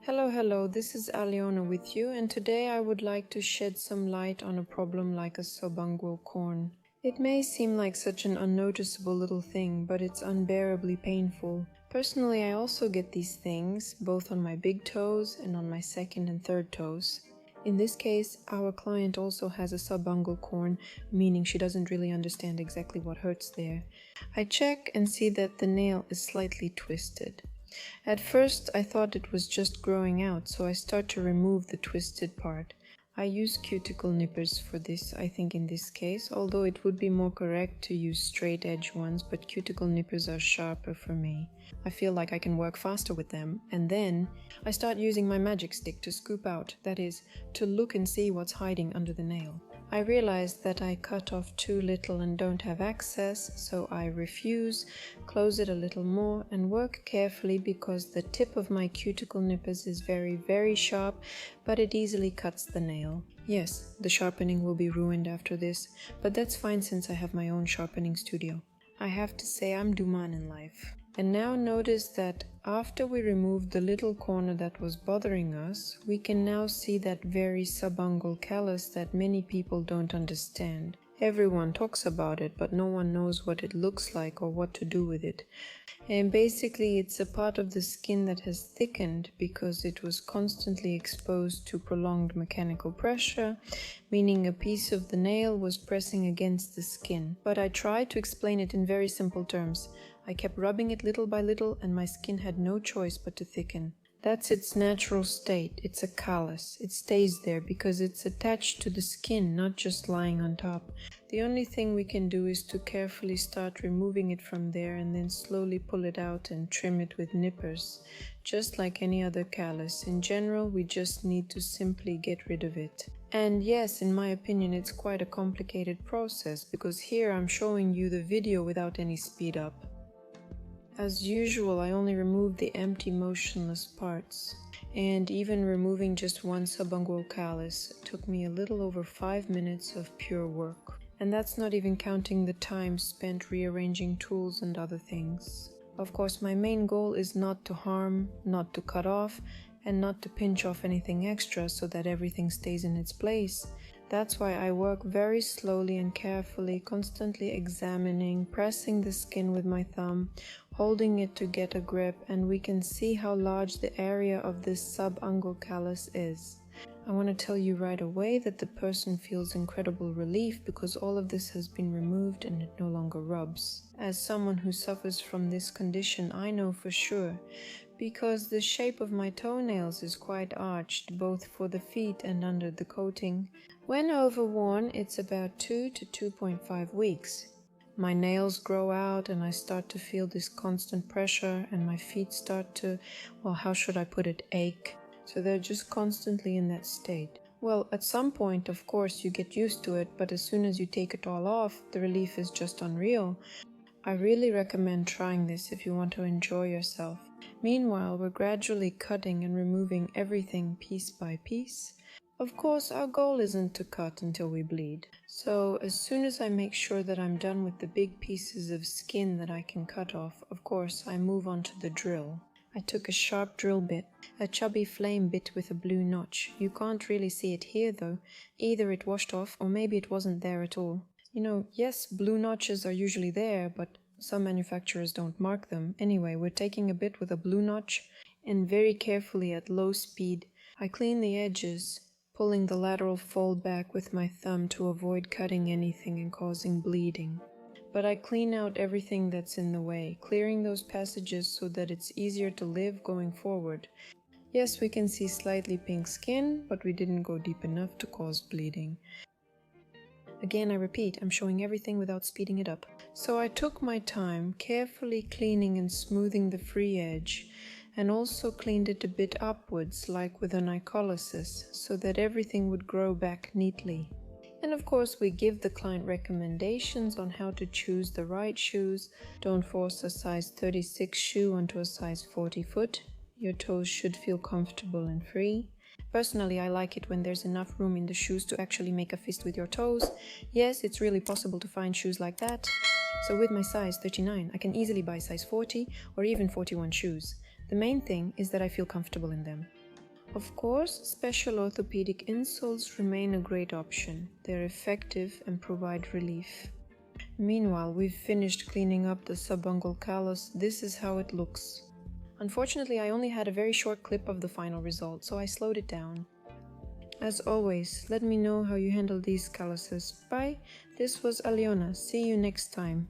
Hello, this is Aliona with you, and today I would like to shed some light on a problem like a subungual corn. It may seem like such an unnoticeable little thing, but it's unbearably painful. Personally, I also get these things, both on my big toes and on my second and third toes. In this case, our client also has a subungual corn, meaning she doesn't really understand exactly what hurts there. I check and see that the nail is slightly twisted. At first, I thought it was just growing out, so I start to remove the twisted part. I use cuticle nippers for this, I think in this case, although it would be more correct to use straight edge ones, but cuticle nippers are sharper for me. I feel like I can work faster with them, and then I start using my magic stick to scoop out, that is, to look and see what's hiding under the nail. I realize that I cut off too little and don't have access, so I refuse, close it a little more, and work carefully because the tip of my cuticle nippers is very sharp, but it easily cuts the nail. Yes, the sharpening will be ruined after this, but that's fine since I have my own sharpening studio. I have to say I'm Duman in life. And now notice that after we removed the little corner that was bothering us, we can now see that very subungual callus that many people don't understand. Everyone talks about it, but no one knows what it looks like or what to do with it. And basically it's a part of the skin that has thickened because it was constantly exposed to prolonged mechanical pressure, meaning a piece of the nail was pressing against the skin. But I tried to explain it in very simple terms. I kept rubbing it little by little and my skin had no choice but to thicken. That's its natural state. It's a callus. It stays there because it's attached to the skin, not just lying on top. The only thing we can do is to carefully start removing it from there and then slowly pull it out and trim it with nippers. Just like any other callus. In general, we just need to simply get rid of it. And yes, in my opinion, it's quite a complicated process because here I'm showing you the video without any speed up. As usual, I only removed the empty, motionless parts. And even removing just one subungual callus took me a little over 5 minutes of pure work. And that's not even counting the time spent rearranging tools and other things. Of course, my main goal is not to harm, not to cut off, and not to pinch off anything extra so that everything stays in its place. That's why I work very slowly and carefully, constantly examining, pressing the skin with my thumb, holding it to get a grip, and we can see how large the area of this subungual callus is. I want to tell you right away that the person feels incredible relief because all of this has been removed and it no longer rubs. As someone who suffers from this condition, I know for sure, because the shape of my toenails is quite arched, both for the feet and under the coating. When overworn, it's about 2 to 2.5 weeks. My nails grow out and I start to feel this constant pressure and my feet start to, well, how should I put it, ache. So they're just constantly in that state. Well, at some point, of course, you get used to it, but as soon as you take it all off, the relief is just unreal. I really recommend trying this if you want to enjoy yourself. Meanwhile, we're gradually cutting and removing everything piece by piece. Of course, our goal isn't to cut until we bleed. So as soon as I make sure that I'm done with the big pieces of skin that I can cut off, of course, I move on to the drill. I took a sharp drill bit, a chubby flame bit with a blue notch. You can't really see it here though. Either it washed off or maybe it wasn't there at all. You know, yes, blue notches are usually there, but some manufacturers don't mark them. Anyway, we're taking a bit with a blue notch and very carefully at low speed, I clean the edges, pulling the lateral fold back with my thumb to avoid cutting anything and causing bleeding. But I clean out everything that's in the way, clearing those passages so that it's easier to live going forward. Yes, we can see slightly pink skin, but we didn't go deep enough to cause bleeding. Again, I repeat, I'm showing everything without speeding it up. So I took my time, carefully cleaning and smoothing the free edge, and also cleaned it a bit upwards, like with an Calluses, so that everything would grow back neatly. And of course, we give the client recommendations on how to choose the right shoes. Don't force a size 36 shoe onto a size 40 foot. Your toes should feel comfortable and free. Personally, I like it when there's enough room in the shoes to actually make a fist with your toes. Yes, it's really possible to find shoes like that. So with my size 39, I can easily buy size 40 or even 41 shoes. The main thing is that I feel comfortable in them. Of course, special orthopedic insoles remain a great option. They're effective and provide relief. Meanwhile, we've finished cleaning up the subungual callus. This is how it looks. Unfortunately, I only had a very short clip of the final result, so I slowed it down. As always, let me know how you handle these calluses. Bye! This was Aliona. See you next time.